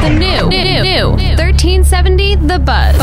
new 1370 The Buzz.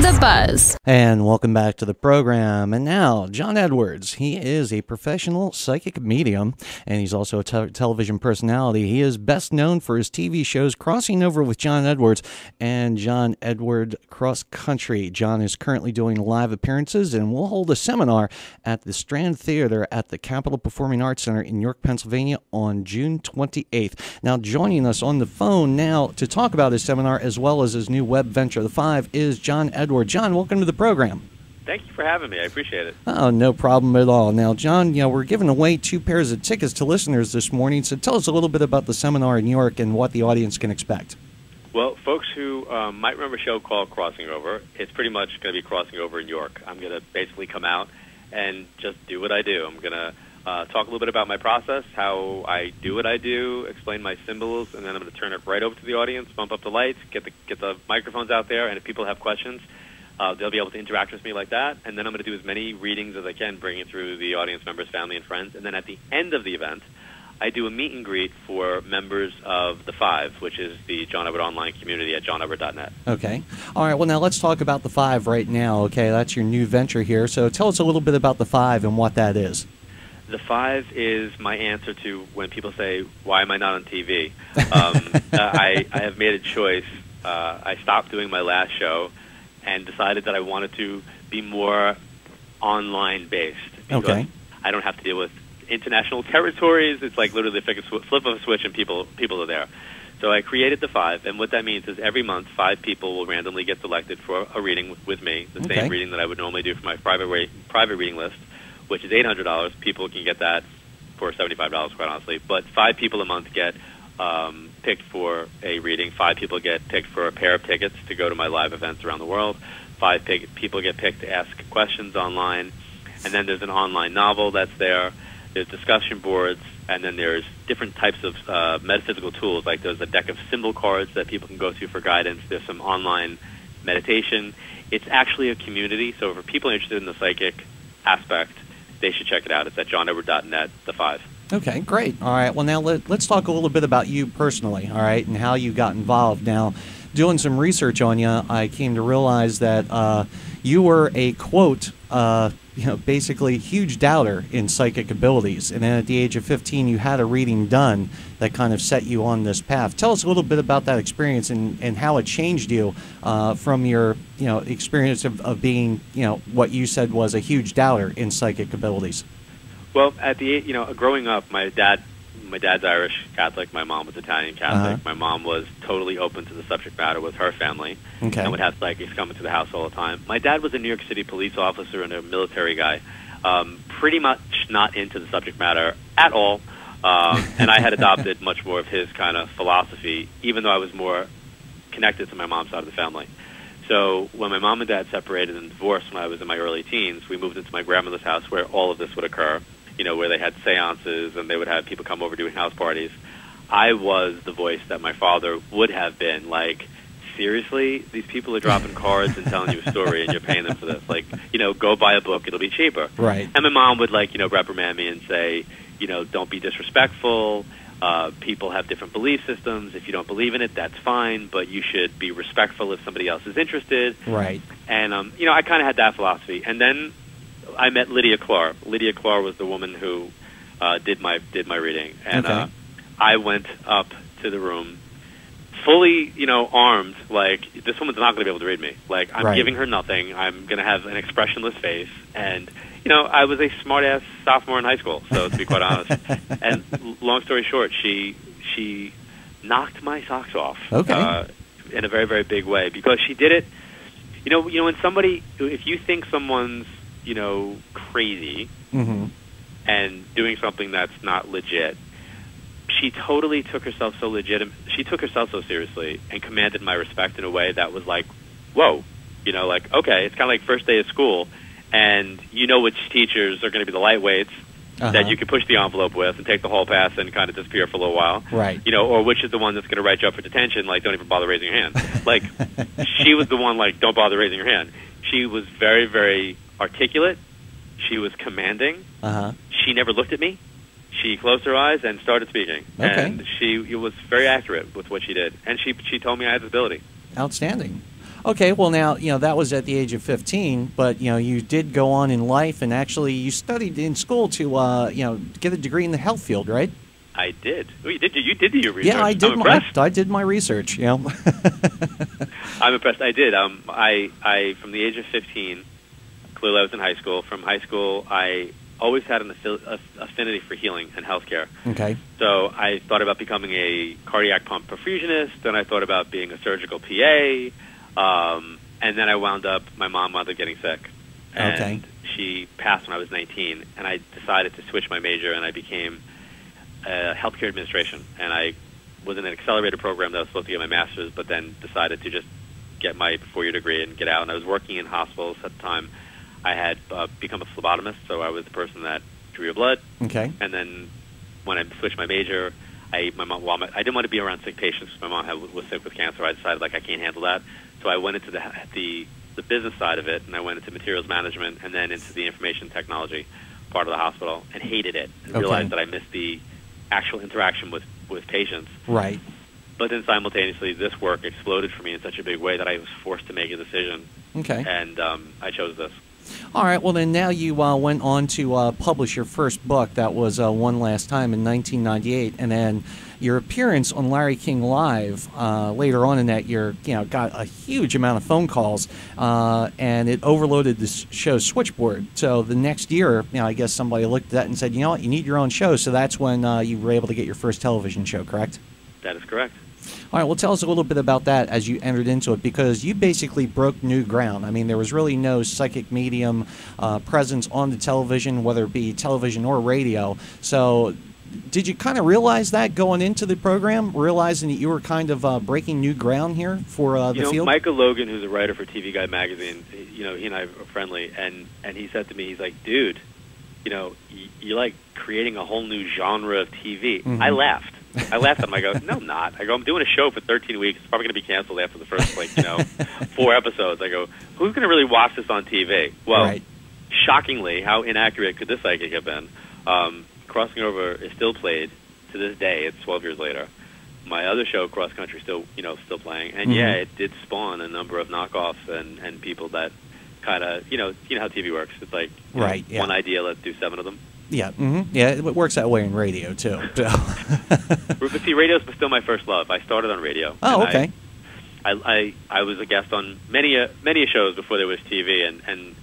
The Buzz. And welcome back to the program. And now, John Edwards. He is a professional psychic medium, and he's also a television personality. He is best known for his TV shows Crossing Over with John Edwards and John Edward Cross Country. John is currently doing live appearances and will hold a seminar at the Strand Theater at the Capitol Performing Arts Center in York, Pennsylvania on June 28th. Now, joining us on the phone now to talk about his seminar as well as his new web venture, The Five, is John Edwards. John, welcome to the program. Thank you for having me. I appreciate it. Oh, no problem at all. Now, John, we're giving away 2 pairs of tickets to listeners this morning, so tell us a little bit about the seminar in New York and what the audience can expect. Well, folks who might remember a show called Crossing Over, it's pretty much going to be Crossing Over in York. I'm going to basically come out and just do what I do. I'm going to talk a little bit about my process, how I do what I do, explain my symbols, and then I'm going to turn it right over to the audience, bump up the lights, get the microphones out there, and if people have questions, they'll be able to interact with me like that. And then I'm going to do as many readings as I can, bring it through the audience members, family, and friends. And then at the end of the event, I do a meet and greet for members of The Five, which is the John Edward online community at johnedward.net. Okay. All right. Well, now let's talk about The Five right now. Okay, that's your new venture here. So tell us a little bit about The Five and what that is. The Five is my answer to when people say, why am I not on TV? I have made a choice. I stopped doing my last show and decided that I wanted to be more online-based. Okay. I don't have to deal with international territories. It's like literally flip of a switch and people are there. So I created The Five, and what that means is every month 5 people will randomly get selected for a reading with me, the same reading that I would normally do for my private reading list, which is $800. People can get that for $75, quite honestly. But 5 people a month get picked for a reading. 5 people get picked for a pair of tickets to go to my live events around the world. 5 people get picked to ask questions online. And then there's an online novel that's there. There's discussion boards. And then there's different types of metaphysical tools. Like there's a deck of symbol cards that people can go to for guidance. There's some online meditation. It's actually a community. So for people interested in the psychic aspect, they should check it out. It's at johnedward.net, The Five. Okay, great. All right, well, now let's talk a little bit about you personally, all right, and how you got involved. Now, doing some research on you, I came to realize that you were a, quote, basically huge doubter in psychic abilities. And then at the age of 15, you had a reading done that kind of set you on this path. Tell us a little bit about that experience and how it changed you from your, experience of being, what you said was a huge doubter in psychic abilities. Well, at the growing up, my dad's Irish Catholic. My mom was Italian Catholic. My mom was totally open to the subject matter with her family, and would have psychics coming to the house all the time. My dad was a New York City police officer and a military guy, pretty much not into the subject matter at all. And I had adopted much more of his kind of philosophy, even though I was more connected to my mom's side of the family. So when my mom and dad separated and divorced when I was in my early teens, we moved into my grandmother's house where all of this would occur, where they had seances and they would have people come over doing house parties. I was the voice that my father would have been like, seriously, these people are dropping cards and telling you a story and you're paying them for this. Like, go buy a book, it'll be cheaper. Right. And my mom would reprimand me and say, don't be disrespectful. People have different belief systems. If you don't believe in it, that's fine, but you should be respectful if somebody else is interested. Right. And, I kind of had that philosophy. And then I met Lydia Clark. Lydia Clark was the woman who did my reading. And I went up to the room fully, armed, like, this woman's not going to be able to read me. Like, I'm giving her nothing. I'm going to have an expressionless face. And, I was a smart-ass sophomore in high school, so to be quite honest. And long story short, she knocked my socks off in a very, very big way because she did it. When somebody, if you think someone's, crazy and doing something that's not legit, she totally took herself so she took herself so seriously and commanded my respect in a way that was like, whoa, okay, it's kind of like first day of school, and which teachers are going to be the lightweights that you can push the envelope with and take the hall pass and kind of disappear for a little while, right? Or which is the one that's going to write you up for detention, like, don't even bother raising your hand. Like, she was the one, like, don't bother raising your hand. She was very, very articulate. She was commanding. She never looked at me. she closed her eyes and started speaking. Okay. And it was very accurate with what she did. And she told me I had this ability. Outstanding. Okay, well now, that was at the age of 15, but, you did go on in life, and actually you studied in school to, get a degree in the health field, right? I did. Oh, you did your research. Yeah, I did my research, I'm impressed. I did. I from the age of 15, clearly I was in high school. From high school, I always had an affinity for healing and healthcare. Okay. So I thought about becoming a cardiac pump perfusionist, then I thought about being a surgical PA, and then I wound up, my mom wound up getting sick. And she passed when I was 19, and I decided to switch my major, and I became healthcare administration. And I was in an accelerated program that I was supposed to get my master's, but then decided to just get my 4-year degree and get out. And I was working in hospitals at the time. I had become a phlebotomist, so I was the person that drew your blood. Okay. And then when I switched my major, I didn't want to be around sick patients because my mom was sick with cancer. I decided, I can't handle that. So I went into the business side of it, and I went into materials management and then into the information technology part of the hospital, and hated it, and realized that I missed the actual interaction with patients. Right. But then simultaneously, this work exploded for me in such a big way that I was forced to make a decision. Okay. And I chose this. All right. Well, then now you went on to publish your first book. That was One Last Time in 1998, and then your appearance on Larry King Live later on in that year, got a huge amount of phone calls, and it overloaded the show's switchboard. So the next year, I guess somebody looked at that and said, you know what, you need your own show. So that's when you were able to get your first television show, correct? That is correct. All right, well, tell us a little bit about that as you entered into it, because you basically broke new ground. I mean, there was really no psychic medium presence on the television, whether it be television or radio. So did you kind of realize that going into the program, realizing that you were kind of breaking new ground here for the field? Michael Logan, who's a writer for TV Guide magazine, he and I are friendly, and he said to me, he's like, dude, you're like creating a whole new genre of TV. Mm-hmm. I laughed at him. I go, no, I'm not. I go, I'm doing a show for 13 weeks. It's probably going to be canceled after the first, 4 episodes. I go, who's going to really watch this on TV? Well, shockingly, how inaccurate could this psychic have been? Crossing Over is still played to this day. It's 12 years later. My other show, Cross Country, still playing. And it did spawn a number of knockoffs and people that kind of, you know how TV works. It's like one idea, let's do 7 of them. Yeah, yeah, it works that way in radio too. But see, radio's still my first love. I started on radio. Oh, okay. I was a guest on many shows before there was TV, and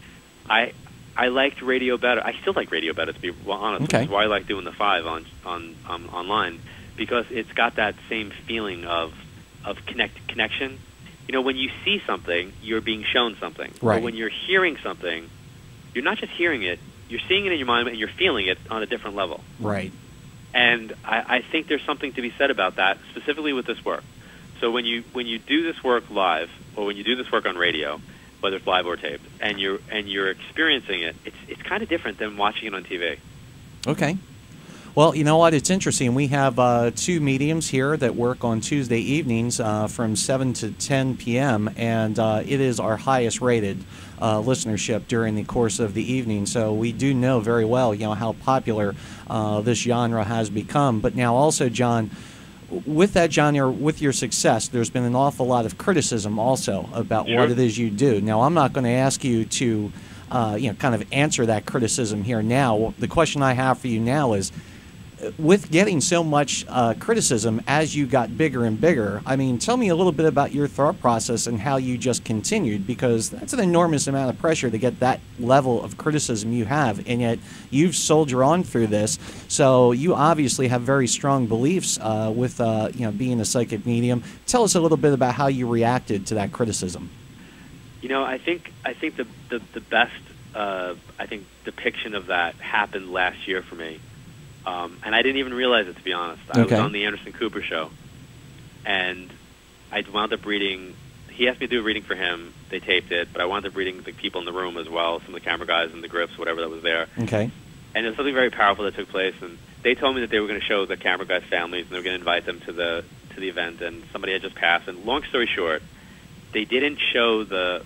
I liked radio better. I still like radio better, to be honest. Okay. Which is why I like doing the 5 on online, because it's got that same feeling of connection. When you see something, you're being shown something. Right. But when you're hearing something, you're not just hearing it. You're seeing it in your mind, and you're feeling it on a different level. Right. And I think there's something to be said about that, specifically with this work. So when you do this work live, or when you do this work on radio, whether it's live or taped, and you're experiencing it, it's kind of different than watching it on TV. Okay. Well, you know what? It's interesting. We have 2 mediums here that work on Tuesday evenings from 7 to 10 p.m., and it is our highest rated listenership during the course of the evening. So we do know very well, how popular this genre has become. But now also, John, with that genre, with your success, there's been an awful lot of criticism also about what it is you do. Now, I'm not going to ask you to, kind of answer that criticism here now. The question I have for you now is, with getting so much criticism as you got bigger and bigger, I mean, tell me a little bit about your thought process and how you just continued, because that's an enormous amount of pressure to get that level of criticism you have, and yet you've soldiered on through this. So you obviously have very strong beliefs with being a psychic medium. Tell us a little bit about how you reacted to that criticism. I think the best depiction of that happened last year for me. And I didn't even realize it, to be honest. I was on the Anderson Cooper show, and I wound up reading. He asked me to do a reading for him. They taped it, but I wound up reading the people in the room as well, some of the camera guys and the grips, whatever that was there. Okay. And there was something very powerful that took place, and they told me that they were going to show the camera guys' families, and they were going to invite them to the event, and somebody had just passed. And long story short, they didn't show the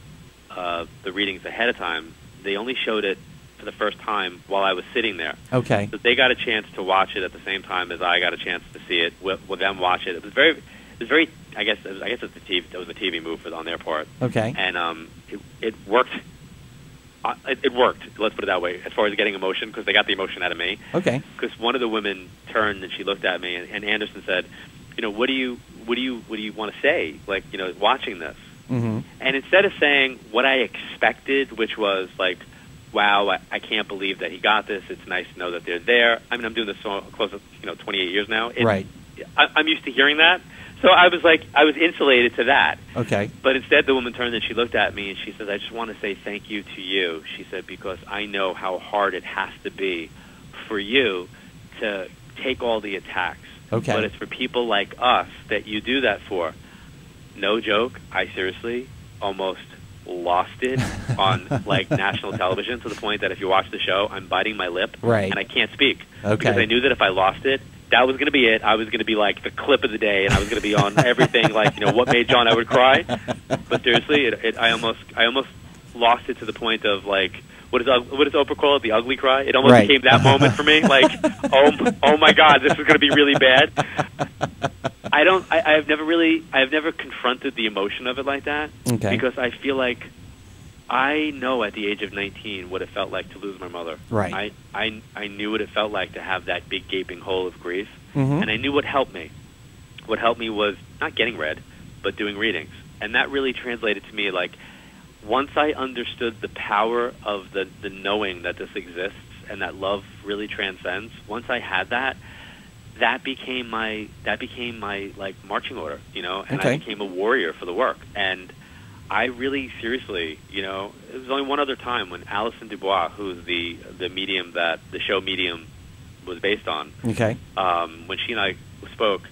readings ahead of time. They only showed it for the first time while I was sitting there. Okay. So they got a chance to watch it at the same time as I got a chance to see it with them watch it. It was very. I guess it's the TV. It was a TV move on their part. Okay. And it worked. It worked. Let's put it that way. As far as getting emotion, because they got the emotion out of me. Okay. Because one of the women turned and she looked at me, and Anderson said, what do you want to say? Like, watching this. Mm-hmm. And instead of saying what I expected, which was like, wow, I can't believe that he got this. It's nice to know that they're there. I mean, I'm doing this so close to 28 years now. Right. I'm used to hearing that. So I was insulated to that. Okay. But instead the woman turned and she looked at me and she says, I just want to say thank you to you. She said, because I know how hard it has to be for you to take all the attacks. Okay. But it's for people like us that you do that for. No joke, I seriously almost lost it on national television, to the point that if you watch the show, I'm biting my lip right. and I can't speak. Okay. Because I knew that if I lost it, that was going to be it. I was going to be like the clip of the day, and I was going to be on everything, what made John Edward cry. But seriously, I almost lost it to the point of what does Oprah call it? The ugly cry. It almost right. became that moment for me. Oh my God, this is going to be really bad. I've never confronted the emotion of it like that. Okay. Because I feel like I know at the age of 19 what it felt like to lose my mother. Right. I knew what it felt like to have that big gaping hole of grief, mm-hmm. and I knew what helped me. What helped me was not getting read, but doing readings, and that really translated to me once I understood the power of the knowing that this exists and that love really transcends. Once I had that became my marching order, and okay. I became a warrior for the work. And I really seriously, it was only one other time when Alison Dubois, who's the medium that the show Medium was based on, okay. When she and I spoke,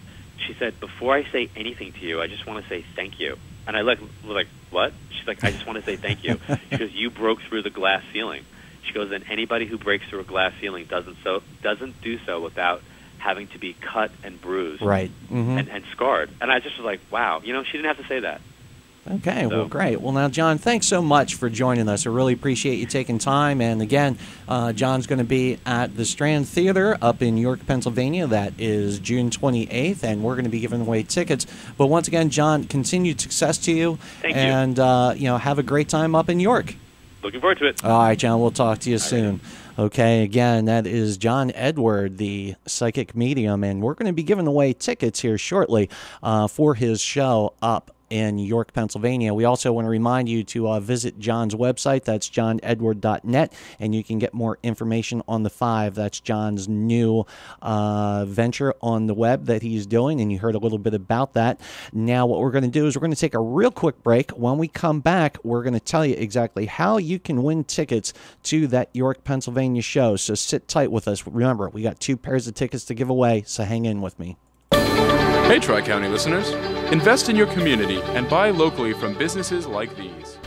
she said, before I say anything to you, I just want to say thank you. And I was like, what? She's like, I just want to say thank you. She goes, you broke through the glass ceiling. She goes, and anybody who breaks through a glass ceiling doesn't do so without having to be cut and bruised, right, mm-hmm. and scarred. And I just was like, wow, she didn't have to say that. Okay, So. well, great. Well, now, John, thanks so much for joining us. I really appreciate you taking time. And again, John's going to be at the Strand Theater up in York, Pennsylvania. That is June 28th, and we're going to be giving away tickets. But once again, John, continued success to you. Thank you. And, have a great time up in York. Looking forward to it. All right, John, we'll talk to you soon. Okay, again, that is John Edward, the psychic medium, and we're going to be giving away tickets here shortly for his show up in York, Pennsylvania. We also want to remind you to visit John's website. That's johnedward.net, and you can get more information on the 5. That's John's new venture on the web that he's doing, and you heard a little bit about that. Now, what we're going to do is we're going to take a real quick break. When we come back, we're going to tell you exactly how you can win tickets to that York, Pennsylvania show. So sit tight with us. Remember, we got 2 pairs of tickets to give away, so hang in with me. Hey, Tri-County listeners. Invest in your community and buy locally from businesses like these.